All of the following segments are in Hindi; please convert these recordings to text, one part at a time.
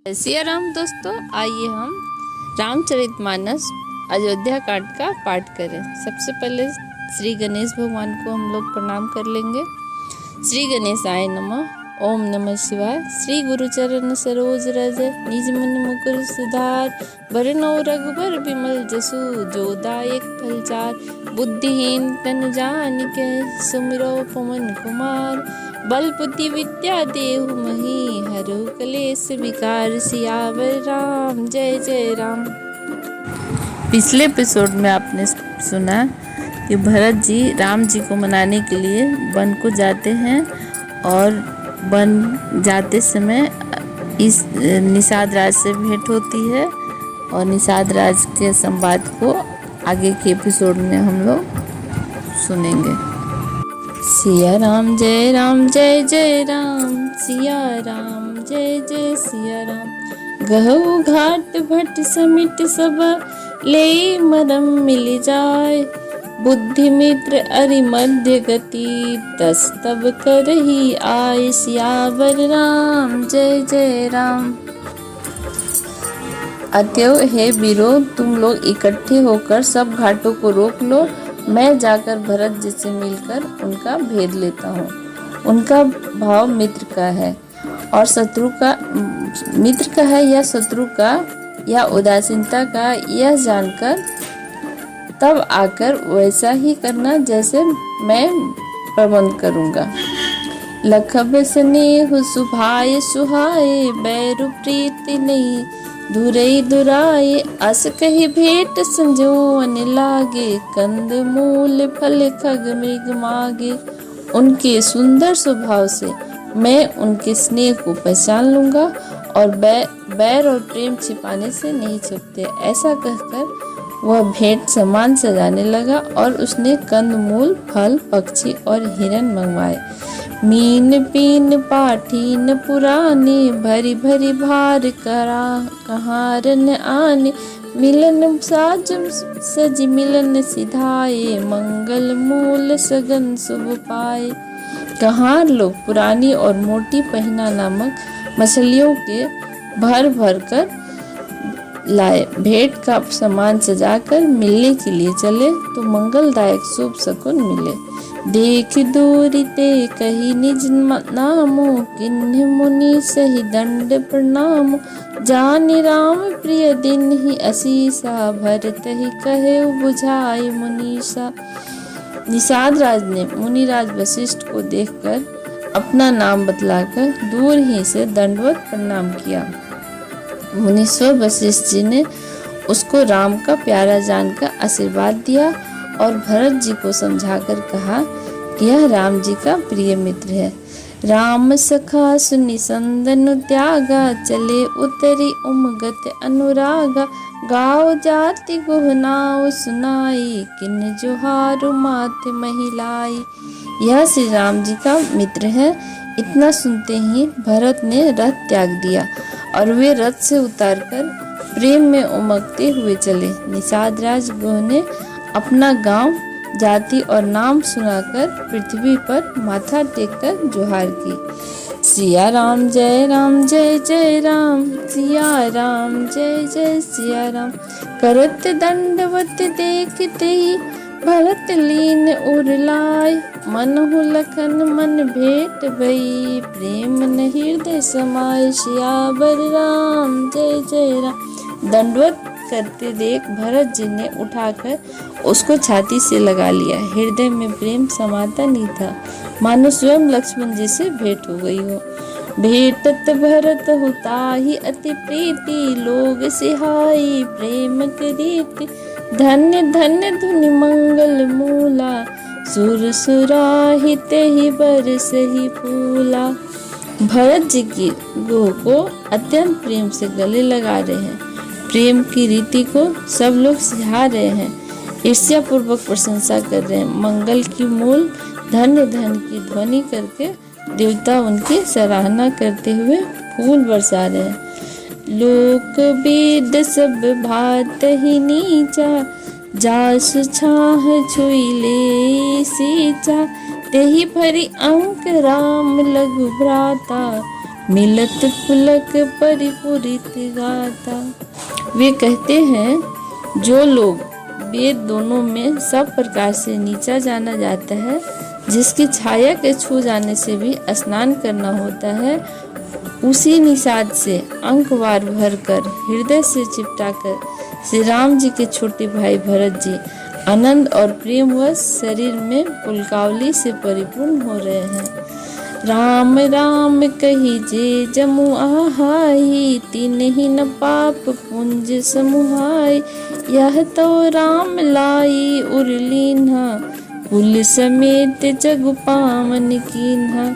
सिया राम दोस्तों, आइए हम रामचरितमानस अयोध्या कांड का पाठ करें। सबसे पहले श्री गणेश भगवान को हम लोग प्रणाम कर लेंगे। श्री गणेशाय नमः। ओम नमः शिवाय। श्री गुरु चरण सरोज रज निज मन मुकुर सुधार, वरनौ रघुबर विमल जसु जो दायक फलचार। बुद्धिहीन तनु जानिके सुमिरो पवन कुमार, बल बुद्धि विद्या देहु मही हरहु कलेश विकार। सियावर राम जय जय राम। पिछले एपिसोड में आपने सुना कि भरत जी राम जी को मनाने के लिए वन को जाते हैं और वन जाते समय इस निषाद राज से भेंट होती है और निषाद राज के संवाद को आगे के एपिसोड में हम लोग सुनेंगे। सिया राम जय राम, सिया राम जय जय सिया राम। गहु घाट भट समिट सब ले मरम मिल जाय, बुद्धि मित्र अरि मध्य गति तस तब करही आय। सियावर राम जय जय राम। अतएव हे वीरों, तुम लोग इकट्ठे होकर सब घाटों को रोक लो। मैं जाकर भरत जी से मिलकर उनका भेद लेता हूँ। उनका भाव मित्र का है और शत्रु का, मित्र का है या शत्रु का या उदासीनता का, यह जानकर तब आकर वैसा ही करना जैसे मैं प्रबंध करूँगा। लखब स्नेह सुभाय सुहाए, बैरु प्रीति नहीं धुरई दुराए। अस कही भेंट संजोवन लागे, कंद मूल फल खग मृग मागे। उनके सुंदर स्वभाव से मैं उनके स्नेह को पहचान लूंगा और बैर और प्रेम छिपाने से नहीं छुपते। ऐसा कहकर वह भेंट सामान सजाने लगा और उसने कंद मूल फल पक्षी और हिरन मंगवाए। मीन पीन पाठीन पुराने, भरी भरी भार करा कहारन आने। मिलन साजम सज मिलन सिधाए, मंगल मूल सगन शुभ पाए। कहार लोग पुरानी और मोटी पहिना नामक मछलियों के भर भर कर लाए। भेंट का सामान सजाकर मिलने के लिए चले तो मंगलदायक शुभ शकुन मिले। देख दूरी ते कही निज नामो, किन्ह मुनि सही दंड प्रणाम। जान राम प्रिय दिन ही असीसा, भरत ही कहे बुझाए मुनीसा। निषाद राज ने मुनिराज वशिष्ठ को देखकर अपना नाम बतलाकर दूर ही से दंडवत प्रणाम किया। मुनीश्वर वशिष्ठ जी ने उसको राम का प्यारा जानकर आशीर्वाद दिया और भरत जी को समझाकर कहा कि यह राम जी का प्रिय मित्र है। राम सखा सुनि संदन त्यागा, चले उतरी उमगत अनुरागा। गाँव जाति गुहनाव सुनाई, किन जोहारु माथे महिलाई। यह श्री राम जी का मित्र है। इतना सुनते ही भरत ने रथ त्याग दिया और वे रथ से उतारकर प्रेम में उमगते हुए चले। निषाद राज गुह ने अपना गांव, जाति और नाम सुनाकर पृथ्वी पर माथा टेककर जोहार की। सिया राम जय राम, सिया राम जय जय सिया राम। करत दंडवत देखते ही भरत लीन उरलाय, मनहु लखन मन भेंट भई, प्रेम न हृदय समाय। सियावर राम जय जय राम। दंडवत करते देख भरत जी ने उठाकर उसको छाती से लगा लिया। हृदय में प्रेम समाता नहीं था, मानो स्वयं लक्ष्मण जी से भेंट हो गई हो। भेंटत भरत होता ही अति प्रीति, लोग सिहाई प्रेम करीति। धन्य धन्य धुनि मंगल मूला, सुर सुराहित ही बरस ही फूला। भरत जी की गोह को अत्यंत प्रेम से गले लगा रहे हैं। प्रेम की रीति को सब लोग सिहा रहे हैं, ईर्ष्या पूर्वक प्रशंसा कर रहे हैं। मंगल की मूल धन्य धन की ध्वनि करके देवता उनकी सराहना करते हुए फूल बरसा रहे हैं। लोक वेद सब भात ही नीचा, जास छाह छुई ले सीचा। तेहि भरी अंक राम लघु भ्राता, मिलत पुलक परिपूरित गाता। वे कहते हैं जो लोग वेद दोनों में सब प्रकार से नीचा जाना जाता है, जिसकी छाया के छू जाने से भी स्नान करना होता है, उसी निषाद से अंकवार भरकर हृदय से चिपटाकर श्री राम जी के छोटे भाई भरत जी आनंद और प्रेमवश शरीर में पुलकावली से परिपूर्ण हो रहे हैं। राम राम कही जे जमु आहाई, तिन्हि न पाप पुंज समुहाई। यह तो राम लाई उरलीन्हा, कुल समेत जग पावन कीन्हा।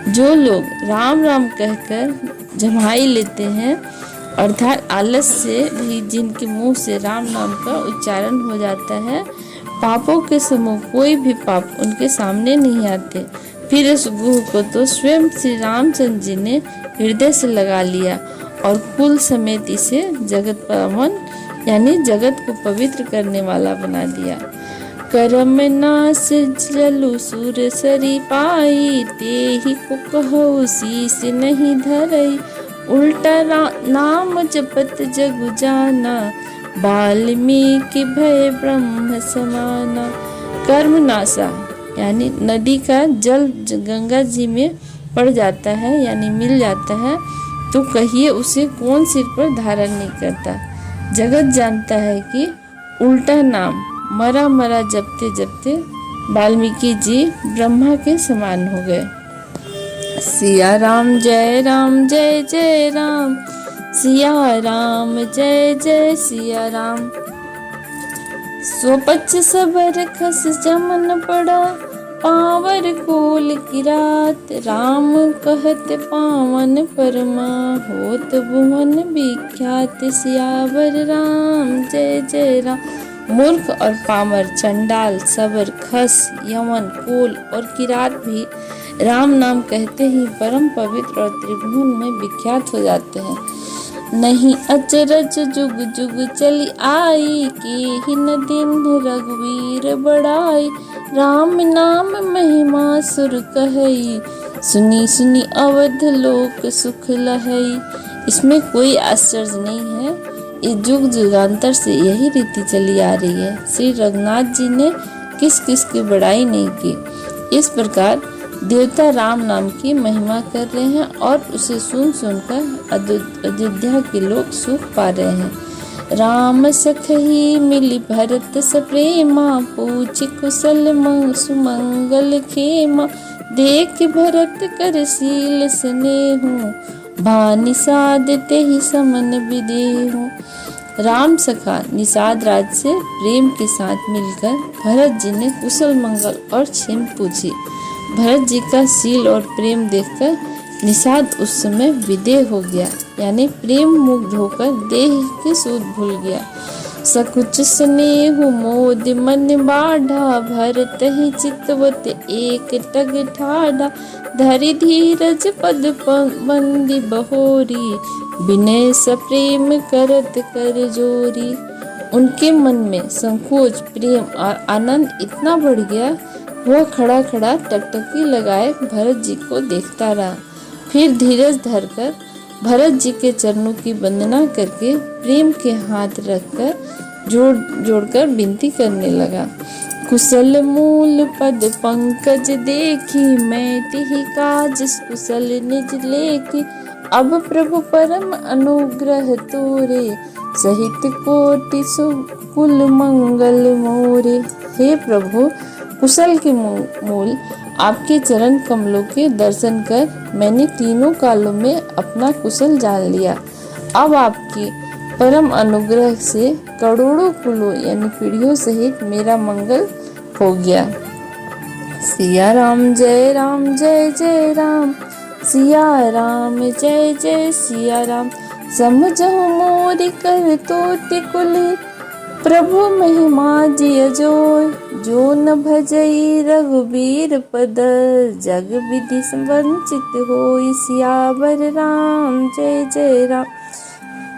जो लोग राम राम कहकर जमाई लेते हैं, अर्थात आलस से भी जिनके मुंह से राम नाम का उच्चारण हो जाता है, पापों के समूह कोई भी पाप उनके सामने नहीं आते। फिर इस गुह को तो स्वयं श्री रामचंद्र जी ने हृदय से लगा लिया और कुल समेत इसे जगत पावन यानी जगत को पवित्र करने वाला बना दिया। करम नास जलु सुर सरी पाई, तेहि को कहु शीस नहीं धरई। उल्टा नाम जपत जगु जाना, वाल्मीकि भय ब्रह्म समाना। कर्म नासा यानी नदी का जल गंगा जी में पड़ जाता है यानी मिल जाता है, तो कहिए उसे कौन सिर पर धारण नहीं करता। जगत जानता है कि उल्टा नाम मरा मरा जपते जपते वाल्मीकि जी ब्रह्मा के समान हो गए। सिया राम जय राम, सिया राम जय जय सिया राम। स्वपच सबर खस जमन पड़ा, पावर कोल की रात। राम कहत पावन परमा, होत भुवन विख्यात। सियावर राम जय जय राम। मूर्ख और पामर, चंडाल, सबर, खस, यमन, कोल और किरात भी राम नाम कहते ही परम पवित्र और त्रिभुवन में विख्यात हो जाते हैं। नहीं अचरज जुग जुग चली आई, के हिन दिन रघुवीर बढ़ाई। राम नाम महिमा सुर कहई, सुनी सुनी अवध लोक सुख लहई। इसमें कोई आश्चर्य नहीं है, ये जुग जुगांतर से यही रीति चली आ रही है। श्री रघुनाथ जी ने किस किस की बड़ाई नहीं की। इस प्रकार देवता राम नाम की महिमा कर रहे हैं और उसे सुन सुनकर अयोध्या के लोग सुख पा रहे हैं। राम सखही मिली भरत सप्रेमा, पूछ कुशल सुमंगल खेमा। देख भरत कर शील स्नेहु, भानिषाद तेहि समन विदेहु। राम सखा निषाद राज से प्रेम के साथ मिलकर भरत जी ने कुशल मंगल और क्षेम पूछी। भरत जी का शील और प्रेम देखकर निषाद उस समय विदेह हो गया, यानी प्रेम मुग्ध होकर देह की सूध भूल गया। सकुच स्नेह मोद मन बाढ़ा, भरत ही चितवत एक टग ठाढ़ा। धरि धीरज पद बंदी बहोरी, विनय सप्रेम करत कर जोरी। उनके मन में संकोच, प्रेम और आनंद इतना बढ़ गया, वह खड़ा खड़ा टकटकी लगाए भरत जी को देखता रहा। फिर धीरज धरकर भरत जी के चरणों की वंदना करके प्रेम के हाथ रखकर जोड़कर विनती करने लगा। कुशल मूल पद पंकज देखी, मैं तिहि काज कुशल निज लेखी। अब प्रभु परम अनुग्रह तोरे, सहित कोटि सुकुल मंगल मोरे। हे प्रभु, कुशल के मूल आपके चरण कमलों के दर्शन कर मैंने तीनों कालों में अपना कुशल जान लिया। अब आपकी परम अनुग्रह से करोड़ों कुलों यानी पीढ़ियों सहित मेरा मंगल हो गया। सिया राम जय राम, सिया राम जय जय सिया राम। समझो मोरि कर तोति कुली, प्रभु महिमा जिय जोय। जो न भजई रघुबीर पद, जग विधि वंचित होई। सियावर राम जय जय राम।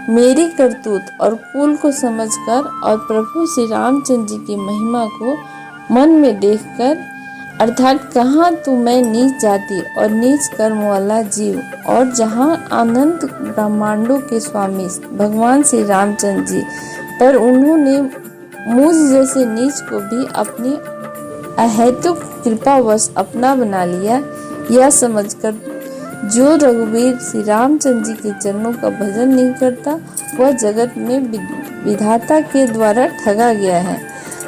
मेरी करतूत और कुल को समझकर और प्रभु श्री रामचंद्र जी की महिमा को मन में देखकर अर्थात कहाँ तो मैं नीच जाति और नीच कर्म वाला जीव, और जहाँ अनंत ब्रह्मांडों के स्वामी भगवान श्री रामचंद्र जी, पर उन्होंने मुझ जैसे नीच को भी अपनी अहेतुक कृपावश अपना बना लिया। यह समझकर जो रघुवीर श्री रामचंद्र जी के चरणों का भजन नहीं करता, वह जगत में विधाता के द्वारा ठगा गया है।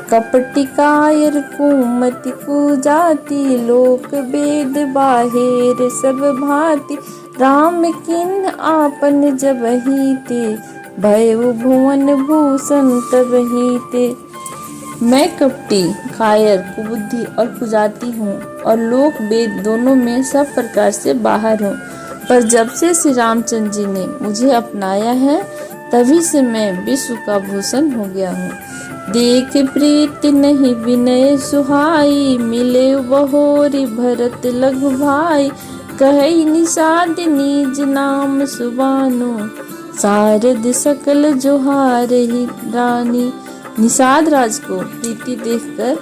कपटी कायर कुमति कुजाति, लोक वेद बाहेर सब भांति। राम किन आपन जब हीते, भयउ भुवन भूषण तब हीते। मैं कपटी, कायर, कुबुद्धि और कुजाति हूँ और लोक वेद दोनों में सब प्रकार से बाहर हूँ, पर जब से श्री रामचंद्र जी ने मुझे अपनाया है, तभी से मैं विश्व का भूषण हो गया हूँ। देख प्रीति नहीं विनय सुहाई, मिले बहोरी भरत लघु भाई। कहे निषाद निज नाम सुबानो, सारद सकल जोहार ही रानी। निषाद राज को प्रीति देखकर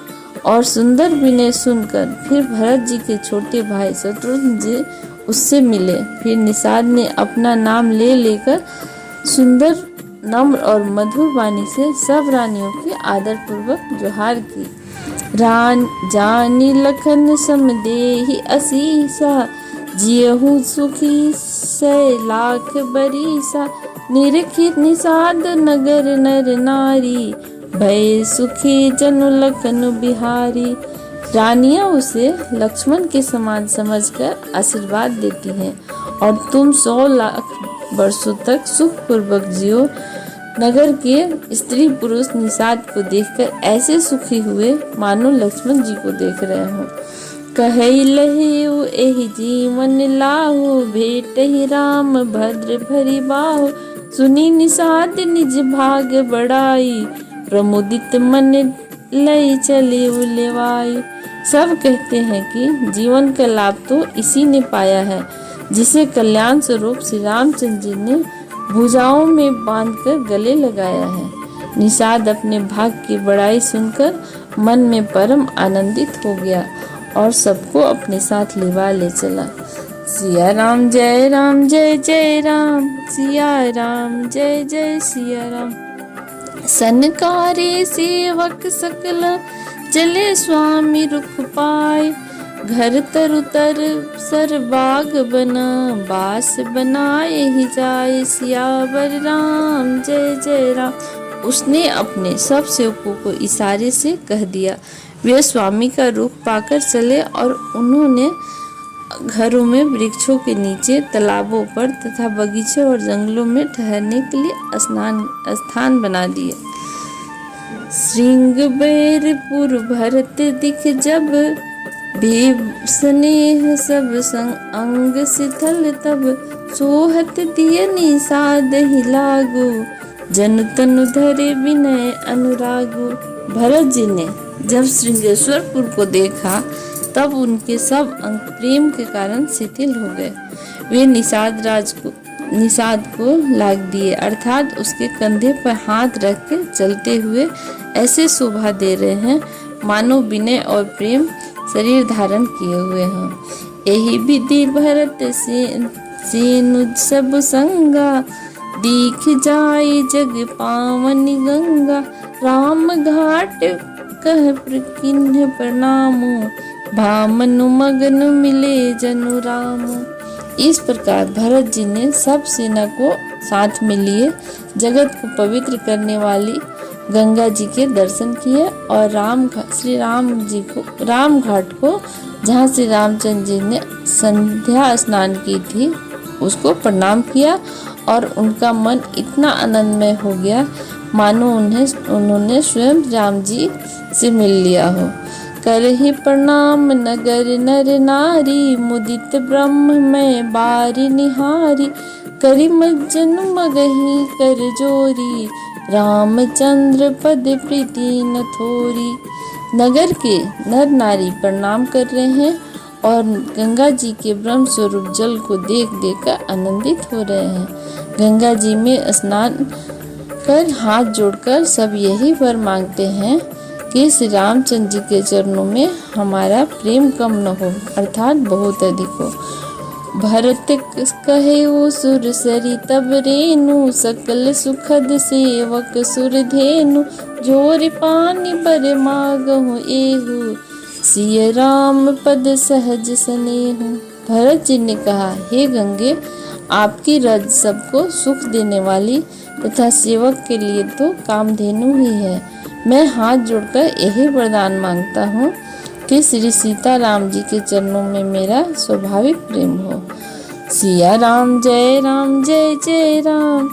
और सुंदर विनय सुनकर फिर भरत जी के छोटे भाई शत्रुघ्न जी उससे मिले। फिर निषाद ने अपना नाम ले लेकर सुंदर, नम्र और मधुर वाणी से सब रानियों की आदर पूर्वक जोहार की। रान जानी लखन समदेहि असीसा, जियहु सुखी सै लाख बरीसा। निरखित निषाद नगर नर नारी, भय सुखी जनु लखन बिहारी। रानियां उसे लक्ष्मण के समान समझकर आशीर्वाद देती हैं और तुम 100 लाख वर्षों तक सुख पूर्वक जियो। नगर के स्त्री पुरुष निषाद को देखकर ऐसे सुखी हुए मानो लक्ष्मण जी को देख रहे हो। कहई लहिउ एहि जीवन लाहु, भेट ही राम भद्र भरी बाहु। सुनी निषाद निज भाग बढ़ाई, प्रमुदित मन लई चले उलेवाई। सब कहते हैं कि जीवन का लाभ तो इसी ने पाया है जिसे कल्याण स्वरूप श्री रामचंद्र जी ने भुजाओं में बांधकर गले लगाया है। निषाद अपने भाग की बड़ाई सुनकर मन में परम आनंदित हो गया और सबको अपने साथ लिवा ले चला। सिया राम जय राम जय जय राम, सिया राम जय जय सिया राम। सनकारे सेवक सकल, चले स्वामी रुख पाए। घर तरु तर सर बाग बना, बास बनाए ही जाए। सियावर राम जय जय राम। उसने अपने सब सेवकों को इशारे से कह दिया। वे स्वामी का रुख पाकर चले और उन्होंने घरों में, वृक्षों के नीचे, तालाबों पर तथा बगीचों और जंगलों में ठहरने के लिए स्थान बना दिए। श्रृंगबेरपुर भरत दिख जब, भी स्नेह सब संग अंग शिथिल तब। सोहत दिय निषाद ही लागू, जन तनु धरे विनय अनुरागु। भरत जी ने जब श्रृंगेश्वरपुर को देखा तब उनके सब अंग प्रेम के कारण शिथिल हो गए। वे निषाद को लाग दिए, अर्थात उसके कंधे पर हाथ रख के चलते हुए ऐसे शोभा दे रहे हैं मानो विनय और प्रेम शरीर धारण किए हुए हों। यही विधि भरत सेनु सब संगा, दीख जाए जग पावनी गंगा। राम घाट कह किन्ह प्रणामो, भामनु मगन मिले जनु रामो। इस प्रकार भरत जी ने सब सेना को साथ में लिए जगत को पवित्र करने वाली गंगा जी के दर्शन किए और राम घाट को, जहाँ श्री रामचंद्र जी ने संध्या स्नान की थी, उसको प्रणाम किया और उनका मन इतना आनंदमय हो गया मानो उन्होंने स्वयं राम जी से मिल लिया हो। करहि प्रणाम नगर नर नारी, मुदित ब्रह्म में बारी निहारी। करि मज्जन मगही कर जोरी, रामचंद्र पद प्रीति न थोरी। नगर के नर नारी प्रणाम कर रहे हैं और गंगा जी के ब्रह्म स्वरूप जल को देख देख कर आनंदित हो रहे हैं। गंगा जी में स्नान कर हाथ जोड़कर सब यही वर मांगते हैं कि श्री रामचंद्र जी के चरणों में हमारा प्रेम कम न हो, अर्थात बहुत अधिक हो। भरत कहे वो सुर सरी तब रेनु, सकल सुखद सेवक सुर धेनु, जोर पानी बर मागहु एहु, सिय राम पद सहज स्नेहु। भरत जी ने कहा, हे गंगे, आपकी रज सबको सुख देने वाली तथा सेवक के लिए तो कामधेनु ही है। मैं हाथ जोड़कर यही वरदान मांगता हूँ कि श्री सीताराम जी के चरणों में मेरा स्वाभाविक प्रेम हो। सिया राम जय जय राम,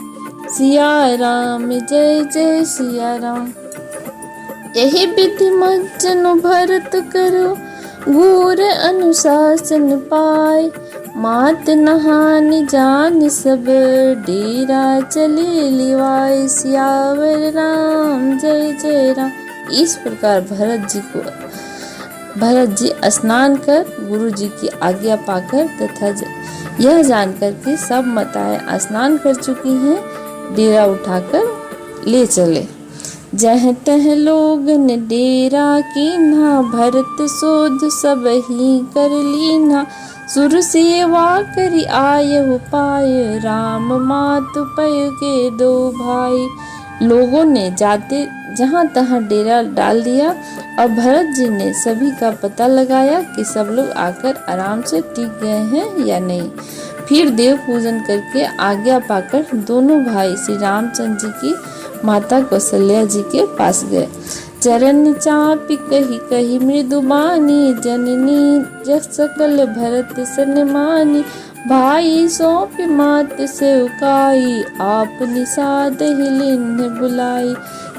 सिया राम जय जय सिया राम। यही विधि मज्जनु भरत करो, घोर अनुशासन पाए, मात नहान जान सब डेरा चले लिवाए, सियावर राम जय राम। इस प्रकार भरत जी स्नान कर गुरु जी की आज्ञा पाकर तथा यह जानकर कि सब माताएं स्नान कर चुकी हैं, डेरा उठाकर ले चले। जह तह लोगन डेरा कीन्हा, भरत सोध सब ही कर लीन्हा, सुर सेवा करी आयहु पाय, राम मातु पय के दो भाई। लोगों ने जाते जहाँ तहाँ डेरा डाल दिया और भरत जी ने सभी का पता लगाया कि सब लोग आकर आराम से टिक गए हैं या नहीं। फिर देव पूजन करके आज्ञा पाकर दोनों भाई श्री रामचंद्र जी की माता कौशल्या जी के पास गए। चरण चापी कही कही मृदुबानी, जननी जस सकल भरत सन्मानी, भाई सौंप मात से उकाई, आप निषाद हिलिन्ह बुलाई।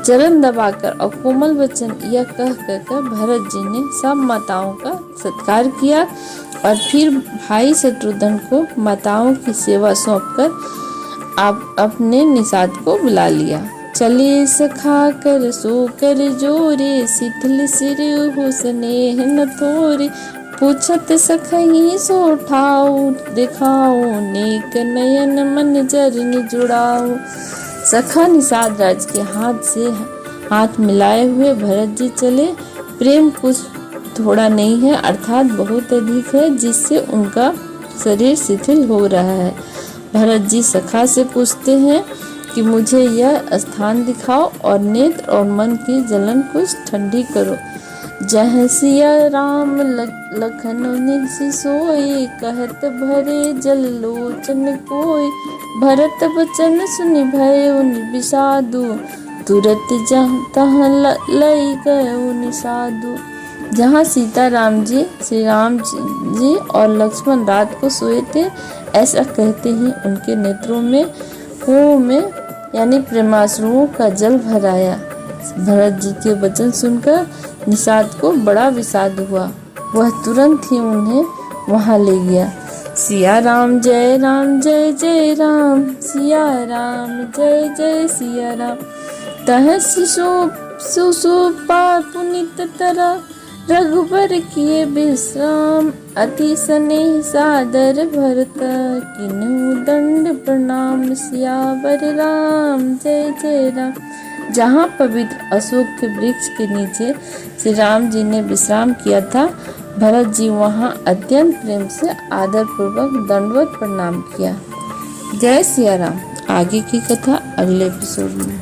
चरण दबाकर और कोमल वचन यह कह कर भरत जी ने सब माताओं का सत्कार किया और फिर भाई शत्रुघ्न को माताओं की सेवा सौंपकर आप अपने निषाद को बुला लिया। चले सखा कर सो कर जोरे, शिथिल सिर हो स्नेह न थोरे, पूछत सखही सो ठाऊ, दिखाओ नेक नयन मन जरन जुड़ाओ। सखा निषाद राज के हाथ से हाथ मिलाए हुए भरत जी चले। प्रेम कुछ थोड़ा नहीं है, अर्थात बहुत अधिक है, जिससे उनका शरीर शिथिल हो रहा है। भरत जी सखा से पूछते हैं कि मुझे यह स्थान दिखाओ और नेत्र और मन की जलन कुछ ठंडी करो। जह सिया राम लखन निसि सोई, कहत भरे जल लोचन कोई, भरत बचन सुनि भय विषादु, तुरत जहाँ तहाँ लई गए निषादु। जहाँ सीताराम जी श्री राम जी और लक्ष्मण रात को सोए थे, ऐसा कहते ही उनके नेत्रों में कुओं में यानी प्रेमाश्रुओं का जल भर आया। भरत जी के वचन सुनकर निषाद को बड़ा विषाद हुआ। वह तुरंत ही उन्हें वहां ले गया। सिया राम जय जय राम, सिया राम जय जय सिया राम। तह सुसोपा पुनित तरा, रघुबर किए विश्राम, अति स्नेह सादर भरत, किन्हु दंड प्रणाम, सियावर राम जय जय राम। जहाँ पवित्र अशोक के वृक्ष के नीचे श्री राम जी ने विश्राम किया था, भरत जी वहाँ अत्यंत प्रेम से आदर पूर्वक दंडवत प्रणाम किया। जय सिया राम। आगे की कथा अगले एपिसोड में।